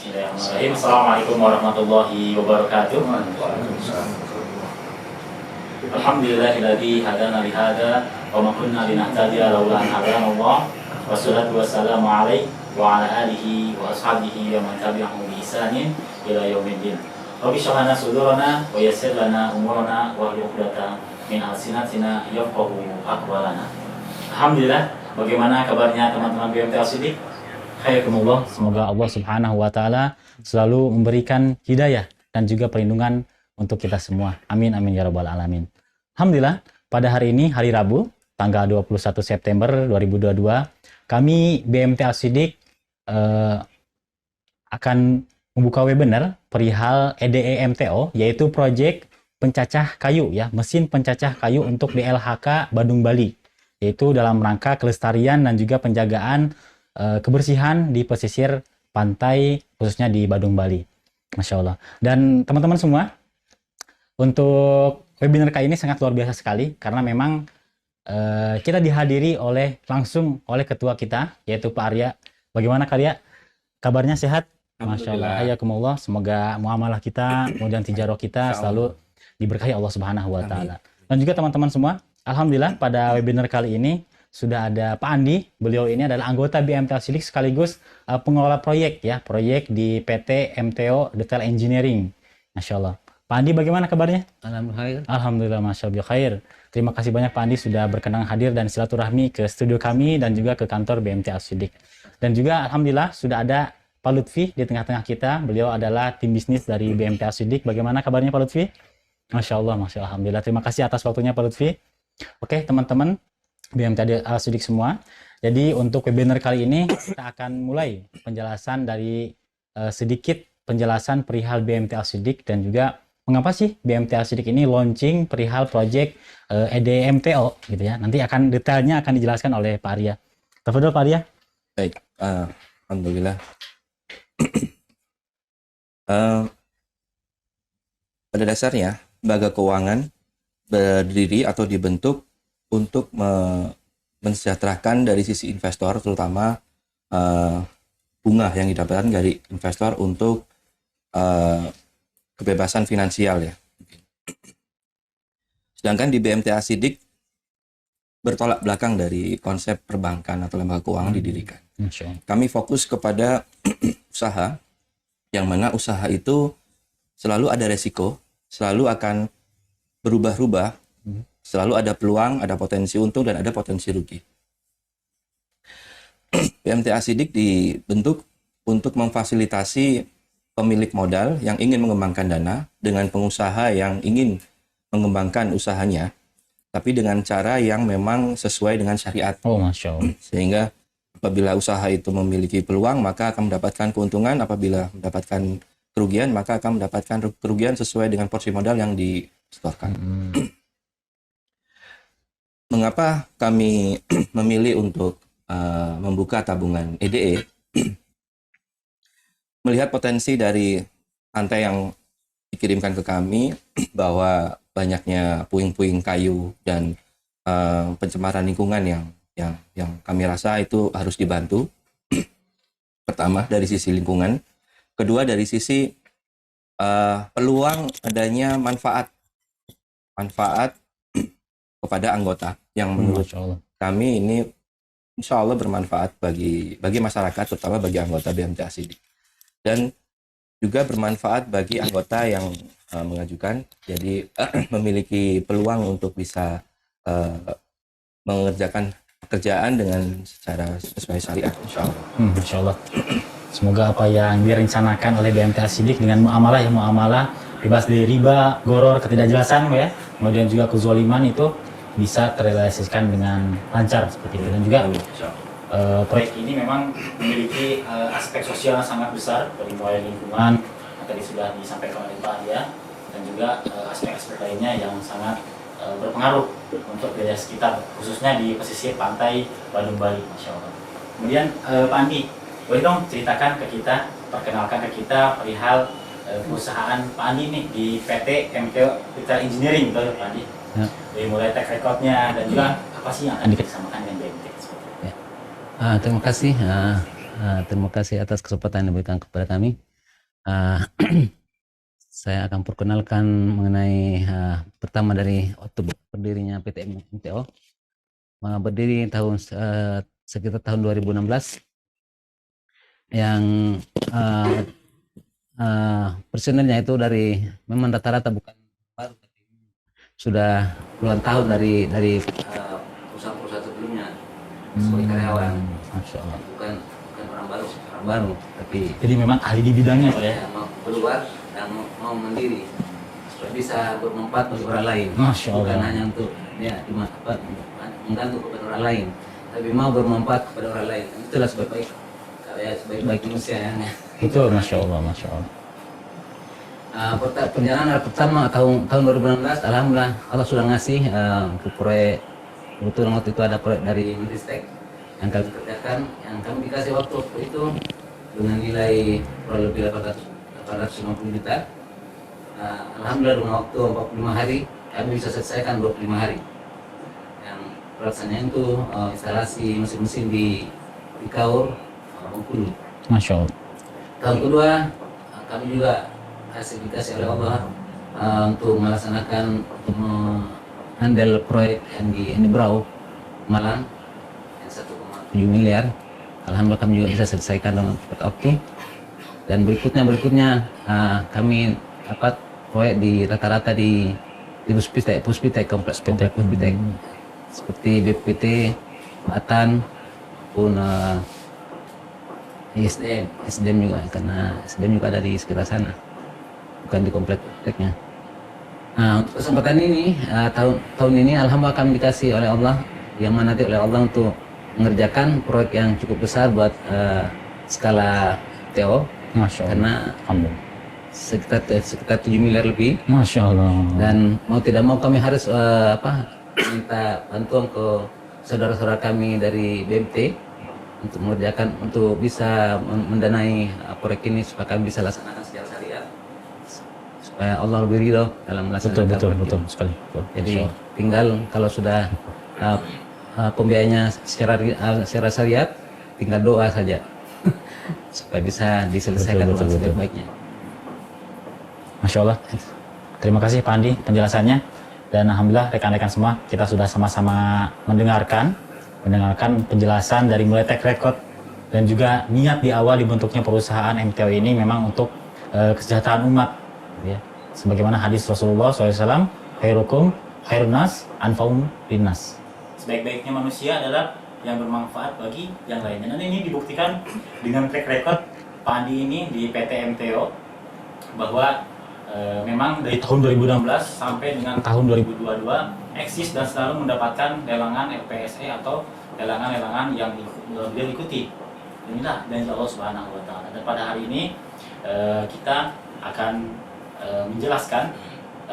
Bismillahirrahmanirrahim. Assalamualaikum warahmatullahi wabarakatuh. Alhamdulillahilladzi hadana li hada wa ma kunna linahtadiya laula an hadana Allah. Wassalatu wassalamu alaihi wa ala alihi wa ashabihi wa man tabi'ahum bi ihsanin ila yaumiddin. Rabbi shrah lana sudurana wa yassir lana umurana wahlul 'uqdatam min alsinatina yafqahu aqwalana. Alhamdulillah, bagaimana kabarnya teman-teman BMT Al-Siddiq? Hayakumullah, semoga Allah Subhanahu wa taala selalu memberikan hidayah dan juga perlindungan untuk kita semua. Amin amin ya rabbal alamin. Alhamdulillah, pada hari ini hari Rabu, tanggal 21 September 2022, kami BMT Al-Siddiq akan membuka webinar perihal EDE MTO, yaitu proyek pencacah kayu ya, mesin pencacah kayu untuk DLHK Badung Bali, yaitu dalam rangka kelestarian dan juga penjagaan kebersihan di pesisir pantai khususnya di Badung Bali. Masya Allah. Dan teman-teman semua, untuk webinar kali ini sangat luar biasa sekali karena memang kita dihadiri langsung oleh ketua kita, yaitu Pak Arya. Bagaimana Kak Arya? Kabarnya sehat? Masya Allah. Hayakumullah. Semoga muamalah kita, kemudian tijarah kita selalu diberkahi Allah Subhanahu wa taala. Dan juga teman-teman semua, alhamdulillah pada webinar kali ini sudah ada Pak Andi. Beliau ini adalah anggota BMT Al-Siddiq sekaligus pengelola proyek ya, proyek di PT MTO Detail Engineering. Masya Allah. Pak Andi, bagaimana kabarnya? Alhamdulillah. Alhamdulillah, Masya Allah khair. Terima kasih banyak Pak Andi sudah berkenan hadir dan silaturahmi ke studio kami dan juga ke kantor BMT Al-Siddiq. Dan juga alhamdulillah sudah ada Pak Lutfi di tengah-tengah kita. Beliau adalah tim bisnis dari BMT Al-Siddiq. Bagaimana kabarnya Pak Lutfi? Masya Allah, Masya Allah. Alhamdulillah. Terima kasih atas waktunya Pak Lutfi. Oke teman-teman BMT Al-Siddiq semua. Jadi untuk webinar kali ini kita akan mulai penjelasan dari sedikit penjelasan perihal BMT Al-Siddiq dan juga mengapa sih BMT Al-Siddiq ini launching perihal project EDMTO gitu ya. Nanti akan detailnya akan dijelaskan oleh Pak Arya. Tafadhol Pak Arya. Baik, alhamdulillah. Pada dasarnya lembaga keuangan berdiri atau dibentuk untuk mensejahterakan dari sisi investor, terutama bunga yang didapatkan dari investor untuk kebebasan finansial ya. Sedangkan di BMT Al-Siddiq bertolak belakang dari konsep perbankan atau lembaga keuangan didirikan. Kami fokus kepada usaha, yang mana usaha itu selalu ada resiko, selalu akan berubah-ubah, selalu ada peluang, ada potensi untung, dan ada potensi rugi. BMT Al-Siddiq dibentuk untuk memfasilitasi pemilik modal yang ingin mengembangkan dana dengan pengusaha yang ingin mengembangkan usahanya, tapi dengan cara yang memang sesuai dengan syariat. Oh, Masya Allah. Sehingga apabila usaha itu memiliki peluang, maka akan mendapatkan keuntungan. Apabila mendapatkan kerugian, maka akan mendapatkan kerugian sesuai dengan porsi modal yang disetorkan. Mengapa kami memilih untuk membuka tabungan EDE? Melihat potensi dari pantai yang dikirimkan ke kami bahwa banyaknya puing-puing kayu dan pencemaran lingkungan yang kami rasa itu harus dibantu. Pertama dari sisi lingkungan, kedua dari sisi peluang adanya manfaat kepada anggota yang menurut kami ini insya Allah bermanfaat bagi masyarakat, terutama bagi anggota BMT Al-Siddiq, dan juga bermanfaat bagi anggota yang mengajukan, jadi memiliki peluang untuk bisa mengerjakan pekerjaan dengan secara sesuai syariat, insya Allah. Insya Allah. Semoga apa yang direncanakan oleh BMT Al-Siddiq dengan muamalah bebas dari riba, goror, ketidakjelasan ya, kemudian juga kezaliman itu bisa terrealisasikan dengan lancar seperti itu. Dan juga proyek ini memang memiliki aspek sosial yang sangat besar, dari mulai lingkungan yang tadi sudah disampaikan oleh Pak Arya, dan juga aspek-aspek lainnya yang sangat berpengaruh untuk wilayah sekitar, khususnya di pesisir pantai Badung Bali, Masya Allah. Kemudian Pak Andi, boleh dong ceritakan ke kita, perkenalkan ke kita perihal perusahaan Pak Andi nih di PT MTO Detail Engineering, betul Pak Andi? Ya. Dari mulai track recordnya dan juga apa sih yang akan dikerjasamakan dengan BMT? Ya. Terima kasih atas kesempatan yang diberikan kepada kami. Uh, saya akan perkenalkan mengenai pertama dari waktu berdirinya PT MTO. Berdiri sekitar tahun 2016, yang personelnya itu memang rata-rata bukan baru, tapi sudah puluhan tahun dari perusahaan-perusahaan sebelumnya sebagai karyawan. Masya Allah. Bukan orang baru, tapi Jadi memang ahli di bidangnya Pak ya. mau keluar dan mau mandiri supaya bisa bermanfaat bagi orang lain. Masya Allah. Bukan hanya untuk menggantung kepada orang lain, tapi mau bermanfaat kepada orang lain. Itulah sebaik-baik manusia yang Betul, Masya Allah, Masya Allah. Perjalanan pertama tahun 2016, alhamdulillah Allah sudah ngasih untuk proyek. Kebetulan waktu itu ada proyek dari Menristek yang kami kerjakan, yang kami dikasih waktu itu dengan nilai kurang lebih 850 juta. Alhamdulillah dengan waktu 45 hari kami bisa selesaikan 25 hari. Yang pelaksanaan itu instalasi mesin-mesin di Kaur, Bengkulu. Masya Allah. Tahun kedua kami juga dikasih oleh Allah untuk melaksanakan handle proyek yang di Brau, Malang, yang 1,7 miliar. Alhamdulillah kami juga bisa selesaikan dengan cepat waktu. Dan berikutnya kami dapat proyek di rata-rata di Puspitek, kompleks Puspitek, seperti BPT, Batan, pun SDM juga, karena SDM juga ada di sekitar sana, bukan di komplek Puspiteknya. Untuk kesempatan ini, tahun ini alhamdulillah kami dikasih oleh Allah, yang mana oleh Allah untuk mengerjakan proyek yang cukup besar buat skala TO. Masya Allah. Karena sekitar 7 miliar lebih. Masya Allah. Dan mau tidak mau kami harus minta bantuan ke saudara-saudara kami dari BMT untuk mengerjakan, untuk bisa mendanai proyek ini supaya kami bisa laksanakan secara syariat, supaya Allah lebih ridho dalam melaksanakan Betul sekali. Betul. Jadi tinggal kalau sudah pembiayanya secara syariat, tinggal doa saja supaya bisa diselesaikan dengan sebaik-baiknya. Masya Allah. Terima kasih Pak Andi penjelasannya, dan alhamdulillah rekan-rekan semua, kita sudah sama-sama mendengarkan penjelasan dari mulai track record dan juga niat di awal dibentuknya perusahaan MTO ini memang untuk kesejahteraan umat, ya. Sebagaimana hadis Rasulullah SAW, khairukum khairunas anfa'um linnas. Sebaik-baiknya manusia adalah yang bermanfaat bagi yang lainnya. Dan ini dibuktikan dengan track record Pak Andi ini di PT MTO, bahwa memang dari tahun 2016 sampai dengan tahun 2022 eksis dan selalu mendapatkan lelangan LPSE atau lelangan-lelangan yang dia ikuti. Inilah dari Allah Subhanahu wa taala. Dan pada hari ini kita akan menjelaskan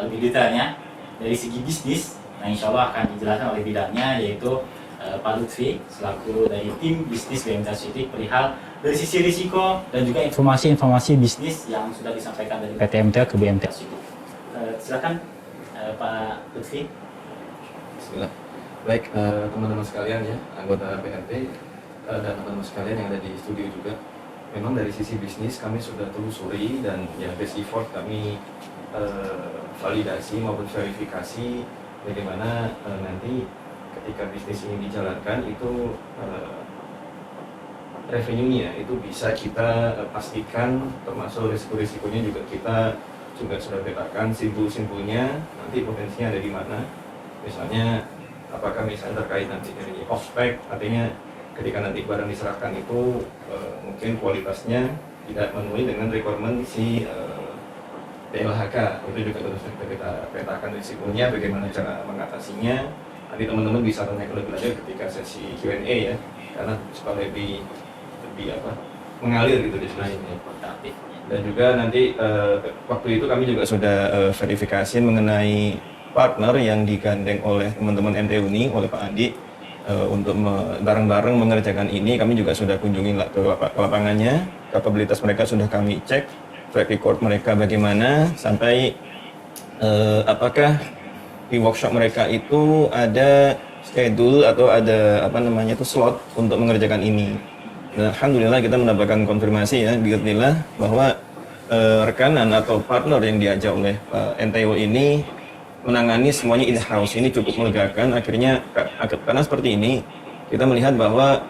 lebih detailnya dari segi bisnis. Nah, insya Allah akan dijelaskan oleh bidangnya, yaitu Pak Lutfi selaku dari tim bisnis BMT City perihal dari sisi risiko dan juga informasi-informasi bisnis yang sudah disampaikan dari PT MTO ke BMT City. Silakan Pak Lutfi. Bismillah. Baik, teman-teman sekalian ya, anggota PRT dan teman-teman sekalian yang ada di studio juga. Memang dari sisi bisnis kami sudah telusuri dan ya best effort kami validasi maupun verifikasi bagaimana nanti ketika bisnis ini dijalankan itu revenue-nya itu bisa kita pastikan, termasuk risiko-risikonya juga kita sudah petakan simpul-simpulnya, nanti potensinya ada di mana. Misalnya apakah misalnya terkait nanti dari off-spec, artinya ketika nanti barang diserahkan itu mungkin kualitasnya tidak memenuhi dengan requirement si DLHK, itu juga terus kita petakan risikonya, bagaimana cara mengatasinya. Nanti teman-teman bisa tanya lebih lanjut ketika sesi Q&A ya, karena supaya lebih mengalir gitu diskusinya. Dan juga nanti waktu itu kami juga sudah verifikasi mengenai partner yang digandeng oleh teman-teman MTU ini, oleh Pak Andi, untuk bareng-bareng mengerjakan ini. Kami juga sudah kunjungi ke lapangannya, kapabilitas mereka sudah kami cek, track record mereka bagaimana, sampai apakah di workshop mereka itu ada schedule atau ada slot untuk mengerjakan ini. Dan alhamdulillah kita mendapatkan konfirmasi ya, biidznillah, bahwa rekanan atau partner yang diajak oleh NTO ini menangani semuanya in-house ini cukup melegakan. Akhirnya karena seperti ini kita melihat bahwa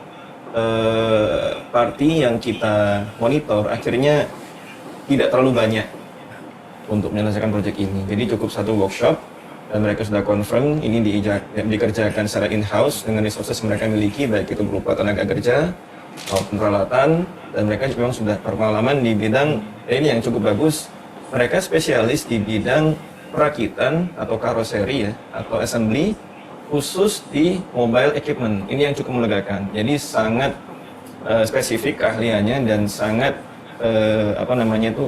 party yang kita monitor akhirnya tidak terlalu banyak untuk menyelesaikan proyek ini. Jadi cukup satu workshop dan mereka sudah confirm ini dikerjakan secara in-house dengan resources mereka miliki, baik itu berupa tenaga kerja maupun peralatan, dan mereka memang sudah berpengalaman di bidang ini yang cukup bagus. Mereka spesialis di bidang perakitan atau karoseri ya, atau assembly khusus di mobile equipment. Ini yang cukup melegakan. Jadi sangat spesifik keahliannya dan sangat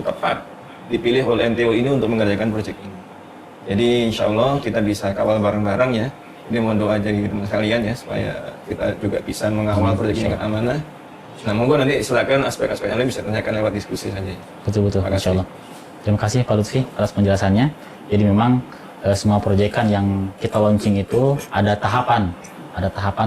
tepat dipilih oleh NTO ini untuk mengerjakan proyek ini. Jadi insya Allah kita bisa kawal bareng-bareng ya. Ini mohon doa dari teman sekalian ya, supaya kita juga bisa mengawal proyek ini dengan amanah. Nah, monggo nanti silakan aspek-aspek yang lain bisa tanyakan lewat diskusi saja. Betul-betul, Insya Allah. Terima kasih Pak Lutfi atas penjelasannya. Jadi memang semua proyekan yang kita launching itu ada tahapan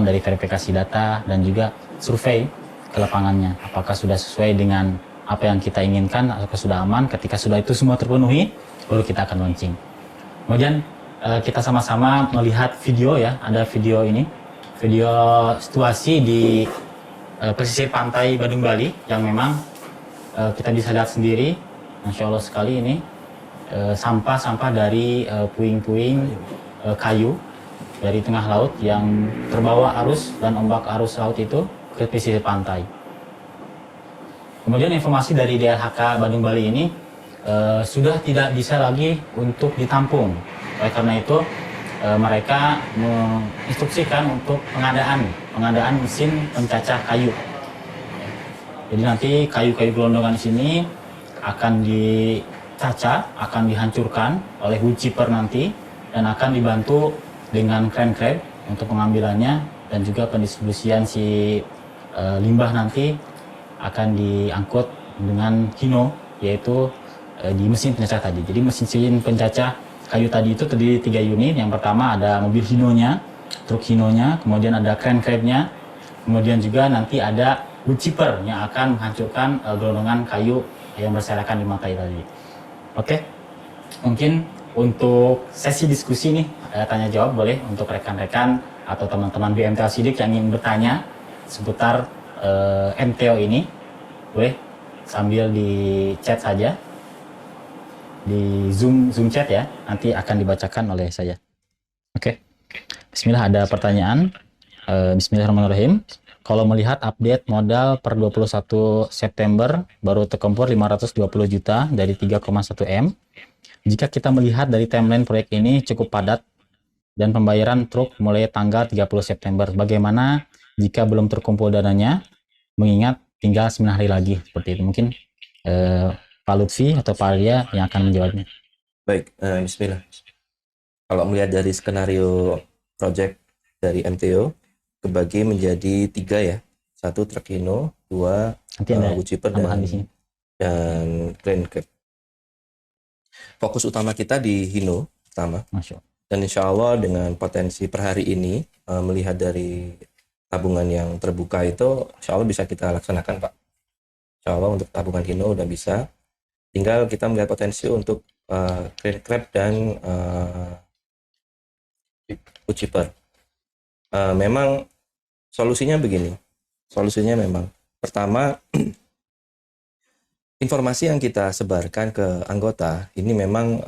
dari verifikasi data dan juga survei ke lapangannya. Apakah sudah sesuai dengan apa yang kita inginkan, apakah sudah aman. Ketika sudah itu semua terpenuhi, baru kita akan launching. Kemudian kita sama-sama melihat video ya, ada video ini, video situasi di pesisir pantai Badung Bali yang memang kita bisa lihat sendiri, Masya Allah sekali ini sampah-sampah dari puing-puing kayu dari tengah laut yang terbawa arus dan ombak arus laut itu ke pesisir pantai. Kemudian informasi dari DLHK Badung Bali ini sudah tidak bisa lagi untuk ditampung. Oleh karena itu mereka menginstruksikan untuk pengadaan mesin pencacah kayu. Jadi nanti kayu-kayu gelondongan di sini akan dicaca, akan dihancurkan oleh wood chipper nanti dan akan dibantu dengan crane crab untuk pengambilannya dan juga pendistribusian si limbah nanti akan diangkut dengan hino, yaitu di mesin pencacah tadi. Jadi mesin pencacah kayu tadi itu terdiri 3 unit. Yang pertama ada mobil hinonya, truk hinonya, kemudian ada crane crabnya, kemudian juga nanti ada wood chipper yang akan menghancurkan gelondongan kayu yang berserakan di pantai tadi. Oke, mungkin untuk sesi diskusi nih tanya jawab boleh untuk rekan-rekan atau teman-teman BMTO Sidik yang ingin bertanya seputar MTO ini, boleh sambil di chat saja, di Zoom chat ya, nanti akan dibacakan oleh saya. Oke. Bismillah, ada pertanyaan. Bismillahirrahmanirrahim. Kalau melihat update modal per 21 September baru terkumpul 520 juta dari 3,1 M. Jika kita melihat dari timeline proyek ini cukup padat dan pembayaran truk mulai tanggal 30 September. Bagaimana jika belum terkumpul dananya, mengingat tinggal 9 hari lagi seperti itu? Mungkin Pak Lutfi atau Pak Arya yang akan menjawabnya. Baik, bismillah. Kalau melihat dari skenario project dari MTO, kebagi menjadi 3 ya. 1 truk hino, 2 wood chipper dan crane crab. Fokus utama kita di hino pertama. Masya Allah. Dan insya Allah dengan potensi per hari ini, melihat dari tabungan yang terbuka itu, insya Allah bisa kita laksanakan Pak. Insya Allah untuk tabungan hino udah bisa. Tinggal kita melihat potensi untuk crane crab dan wood chipper. Memang solusinya begini. Solusinya memang pertama, informasi yang kita sebarkan ke anggota ini memang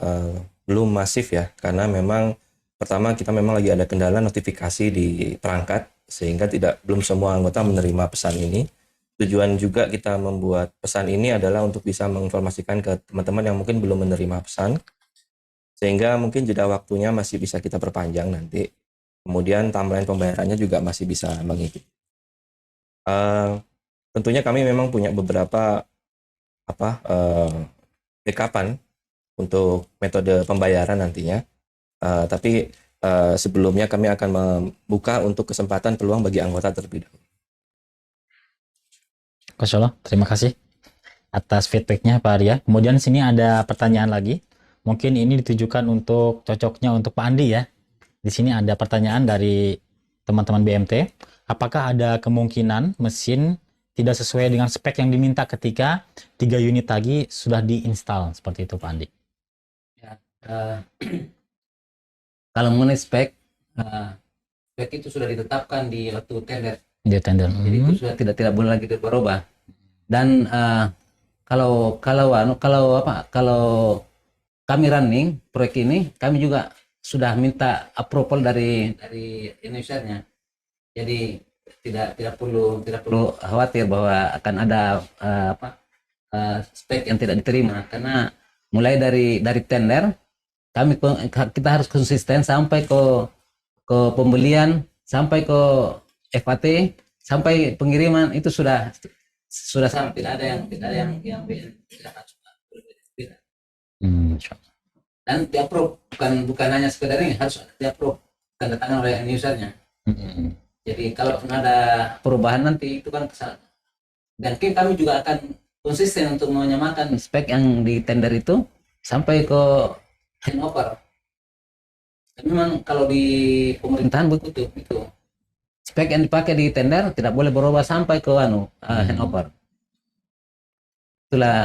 belum masif ya, karena memang pertama kita memang lagi ada kendala notifikasi di perangkat sehingga belum semua anggota menerima pesan ini. Tujuan juga kita membuat pesan ini adalah untuk bisa menginformasikan ke teman-teman yang mungkin belum menerima pesan, sehingga mungkin jeda waktunya masih bisa kita perpanjang nanti. Kemudian timeline pembayarannya juga masih bisa mengikuti. Tentunya kami memang punya beberapa backupan untuk metode pembayaran nantinya. Tapi sebelumnya kami akan membuka untuk kesempatan peluang bagi anggota terlebih dahulu. Masya Allah, terima kasih atas feedbacknya Pak Arya. Kemudian sini ada pertanyaan lagi. Mungkin ini ditujukan untuk cocoknya untuk Pak Andi ya. Di sini ada pertanyaan dari teman-teman BMT. Apakah ada kemungkinan mesin tidak sesuai dengan spek yang diminta ketika 3 unit lagi sudah diinstal, seperti itu Pak Andi. Ya, kalau mengenai spek, spek itu sudah ditetapkan di waktu tender. Dia tender. Jadi itu sudah tidak boleh lagi berubah. Dan kalau kami running proyek ini, kami juga sudah minta approval dari Indonesia-nya. Jadi tidak perlu khawatir bahwa akan ada spek yang tidak diterima, karena mulai dari tender kita harus konsisten sampai ke pembelian, sampai ke FAT, sampai pengiriman itu sudah sama, tidak ada yang beda. Dan di-approve bukan hanya sekedar ini, harus di-approve tanda tangan oleh usernya. Jadi kalau ada perubahan nanti itu kan kesalahan. Dan kami juga akan konsisten untuk menyamakan spek yang di tender itu sampai ke handover. Memang kalau di pemerintahan begitu itu. Spek yang dipakai di tender tidak boleh berubah sampai ke handover. Itulah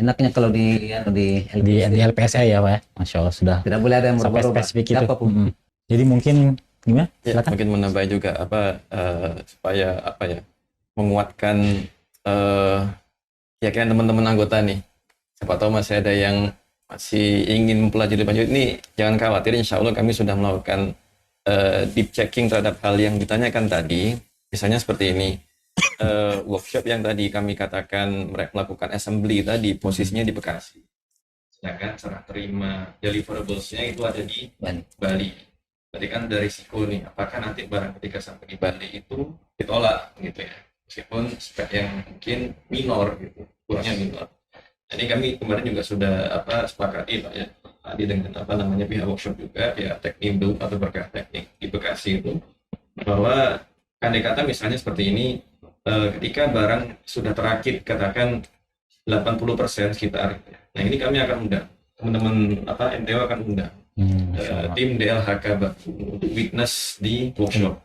enaknya kalau di LPSA ya Pak ya. Masya Allah sudah tidak boleh ada yang sampai berubah spesifik itu. Jadi mungkin gimana? Ya, mungkin menambah juga supaya menguatkan keyakinan teman-teman anggota nih. Siapa tahu masih ada yang masih ingin mempelajari lebih lanjut, ini jangan khawatir, insya Allah kami sudah melakukan deep checking terhadap hal yang ditanyakan tadi. Misalnya seperti ini, workshop yang tadi kami katakan mereka melakukan assembly tadi posisinya di Bekasi, sedangkan serah terima deliverables-nya itu ada di Bali. Berarti kan ada risiko nih, apakah nanti barang ketika sampai di Bali itu ditolak gitu ya, meskipun spek yang mungkin minor gitu, kurangnya minor. Jadi kami kemarin juga sudah sepakati Pak ya, tadi dengan pihak workshop juga, pihak teknik atau berkah teknik di Bekasi itu, bahwa andai kata misalnya seperti ini, ketika barang sudah terakit katakan 80% sekitar, nah ini kami akan undang teman-teman MTO akan undang tim DLHK untuk witness di workshop,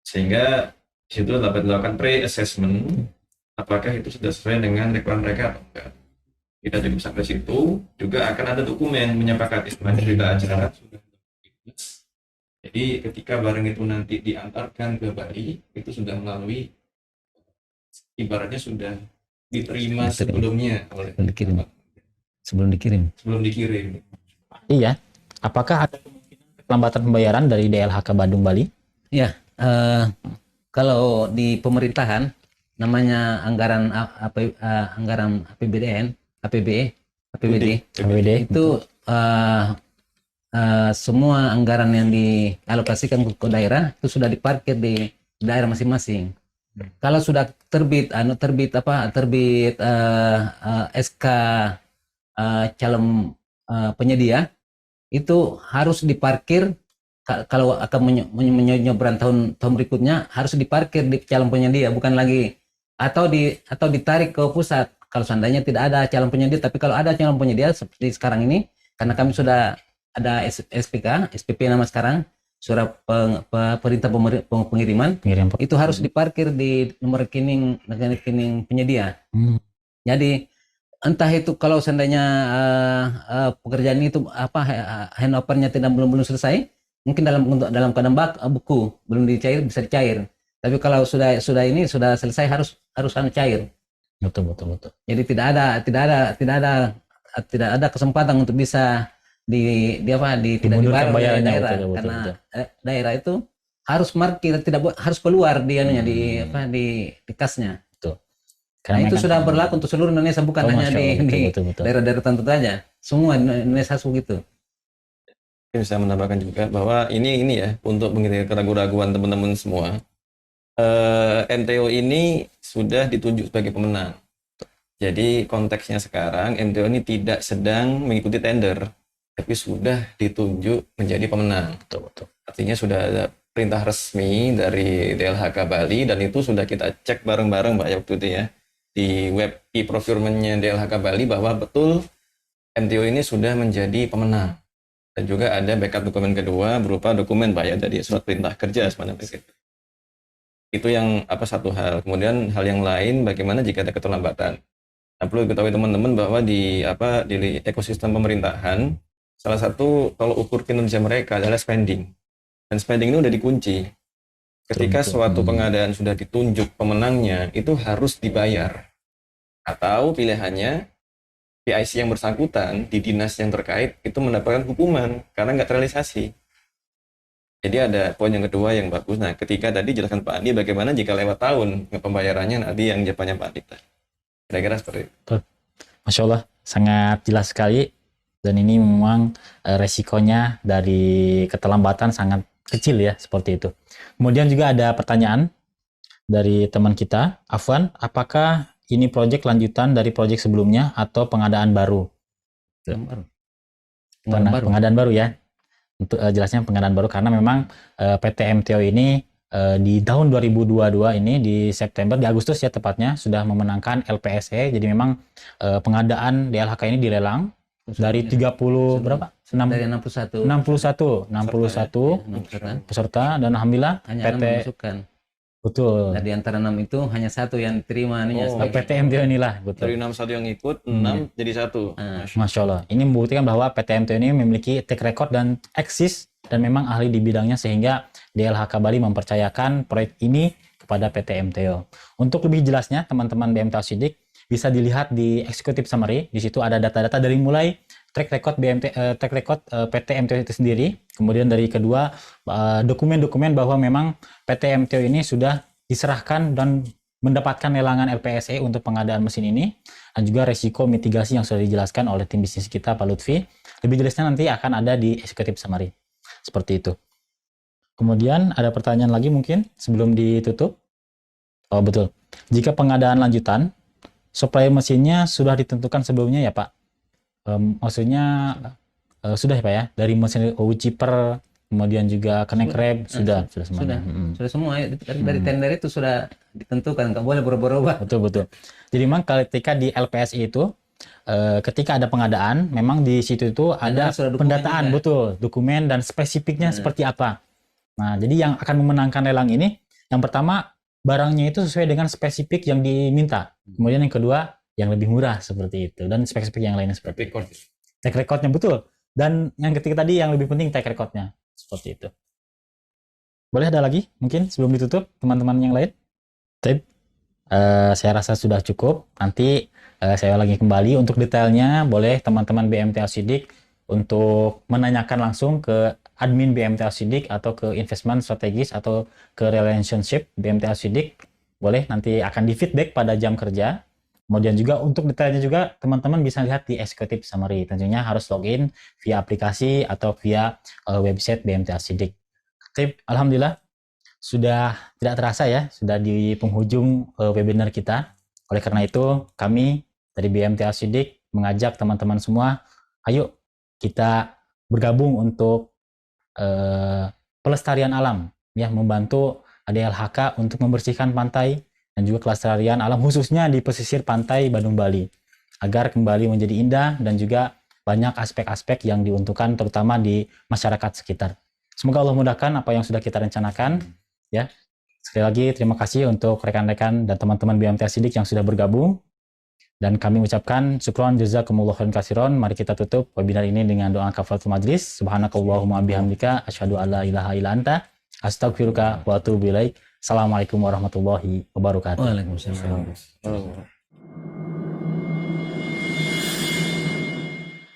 sehingga situ dapat dilakukan pre-assessment apakah itu sudah sesuai dengan requirement mereka atau enggak. Kita juga sampai situ juga akan ada dokumen menyepakati semuanya berita acara sudah witness. Jadi ketika barang itu nanti diantarkan ke Bali itu sudah melalui, ibaratnya sudah diterima sebelumnya oleh sebelum dikirim. Iya. Apakah ada kemungkinan keterlambatan pembayaran dari DLHK Bandung Bali? Ya, kalau di pemerintahan namanya anggaran APBD itu semua anggaran yang dialokasikan ke daerah itu sudah diparkir di daerah masing-masing. Kalau sudah terbit SK calon penyedia itu harus diparkir. Kalau akan menyeberang tahun berikutnya harus diparkir di calon penyedia, bukan lagi atau ditarik ke pusat kalau seandainya tidak ada calon penyedia. Tapi kalau ada calon penyedia seperti sekarang ini, karena kami sudah ada SPP nama sekarang, surat perintah pengiriman, itu harus diparkir di nomor rekening penyedia. Jadi entah itu kalau seandainya pekerjaan itu handover-nya belum selesai, mungkin dalam keadaan buku belum bisa dicair. Tapi kalau sudah selesai harus cair. Betul. Jadi tidak ada kesempatan untuk bisa tidak dibayar oleh daerah, karena daerah itu harus markir, harus keluar di kasnya. Karena itu sudah berlaku untuk seluruh Indonesia, bukan hanya di daerah-daerah tertentu saja. Semua Indonesia harus begitu. Bisa menambahkan juga bahwa ini ya, untuk menghindari keraguan-keraguan teman-teman semua, MTO ini sudah ditunjuk sebagai pemenang. Jadi konteksnya sekarang MTO ini tidak sedang mengikuti tender, tapi sudah ditunjuk menjadi pemenang. Betul. Artinya sudah ada perintah resmi dari DLHK Bali, dan itu sudah kita cek bareng-bareng Mbak ya waktu itu ya, di web e-procurement-nya DLHK Bali, bahwa betul MTO ini sudah menjadi pemenang. Dan juga ada backup dokumen kedua berupa dokumen Pak ya, dari surat perintah kerja sebenarnya. Itu yang satu hal. Kemudian hal yang lain, bagaimana jika ada keterlambatan? Nah, perlu diketahui teman-teman bahwa di ekosistem pemerintahan, salah satu tolok ukur kinerja mereka adalah spending. Dan spending ini udah dikunci. Ketika Betul. suatu pengadaan sudah ditunjuk pemenangnya, itu harus dibayar. Atau pilihannya, PIC yang bersangkutan di dinas yang terkait itu mendapatkan hukuman karena nggak terrealisasi. Jadi ada poin yang kedua yang bagus. Nah, ketika tadi jelaskan Pak Andi, bagaimana jika lewat tahun pembayarannya nanti yang jawabannya Pak Andi. Kira-kira seperti itu. Masya Allah, sangat jelas sekali. Dan ini memang resikonya dari keterlambatan sangat kecil ya, seperti itu. Kemudian juga ada pertanyaan dari teman kita, Afwan, apakah ini proyek lanjutan dari proyek sebelumnya atau pengadaan baru? Pengadaan baru ya. Untuk jelasnya pengadaan baru karena memang PT MTO ini di tahun 2022 ini di September, di Agustus ya tepatnya, sudah memenangkan LPSE. Jadi memang pengadaan DLHK ini dilelang dari 30 berapa? Dari 61 peserta dan alhamdulillah hanya PT 6 memasukkan. betul. Nah, di antara 6 itu hanya 1 yang terima ininya. PT MTO inilah betul. Dari 61 yang ikut, 6 jadi 1. Masya Allah. Ini membuktikan bahwa PT MTO ini memiliki track record dan eksis dan memang ahli di bidangnya sehingga DLHK Bali mempercayakan proyek ini kepada PT MTO. Untuk lebih jelasnya teman-teman BMTO Sidik bisa dilihat di executive summary. Di situ ada data-data dari mulai track record PT MTO itu sendiri, kemudian dari kedua dokumen-dokumen bahwa memang PT MTO ini sudah diserahkan dan mendapatkan lelangan LPSE untuk pengadaan mesin ini, dan juga resiko mitigasi yang sudah dijelaskan oleh tim bisnis kita Pak Lutfi. Lebih jelasnya nanti akan ada di executive summary. Seperti itu. Kemudian ada pertanyaan lagi mungkin sebelum ditutup. Oh betul. Jika pengadaan lanjutan, supplier mesinnya sudah ditentukan sebelumnya ya Pak? Maksudnya sudah ya Pak ya? Dari mesin Chipper, kemudian juga connect rep, sudah semuanya. Sudah semua. Dari tender itu sudah ditentukan, nggak boleh berubah-ubah. Betul. Jadi memang ketika di LPSI itu, ketika ada pengadaan, memang di situ itu ada pendataan, betul, dokumen dan spesifiknya seperti apa. Nah, jadi yang akan memenangkan lelang ini, yang pertama barangnya itu sesuai dengan spesifik yang diminta. Kemudian yang kedua, yang lebih murah seperti itu, dan spesifik yang lainnya seperti itu. Track recordnya betul. Dan yang ketiga tadi yang lebih penting track recordnya seperti itu. Boleh ada lagi mungkin sebelum ditutup teman-teman yang lain? Saya rasa sudah cukup. Nanti saya lagi kembali untuk detailnya. Boleh teman-teman BMTA Sidik untuk menanyakan langsung ke admin BMTA Sidik atau ke investment strategis atau ke relationship BMTA Sidik. Boleh, nanti akan di feedback pada jam kerja. Kemudian juga untuk detailnya juga teman-teman bisa lihat di executive summary. Tentunya harus login via aplikasi atau via website BMTA Sidik. Alhamdulillah sudah tidak terasa ya, sudah di penghujung webinar kita. Oleh karena itu kami dari BMTA Sidik mengajak teman-teman semua, ayo kita bergabung untuk pelestarian alam, ya, membantu DLHK untuk membersihkan pantai dan juga kelestarian alam khususnya di pesisir pantai Badung Bali agar kembali menjadi indah dan juga banyak aspek-aspek yang diuntungkan terutama di masyarakat sekitar. Semoga Allah mudahkan apa yang sudah kita rencanakan ya. Sekali lagi terima kasih untuk rekan-rekan dan teman-teman BMTA Sidik yang sudah bergabung dan kami ucapkan syukron jazakumullah khairan katsiran. Mari kita tutup webinar ini dengan doa kafaratul majlis. Subhanakallahumma bihamdika asyhadu alla ilaha illa anta astaghfiruka wa atubu ilaik. Assalamualaikum warahmatullahi wabarakatuh. Waalaikumsalam.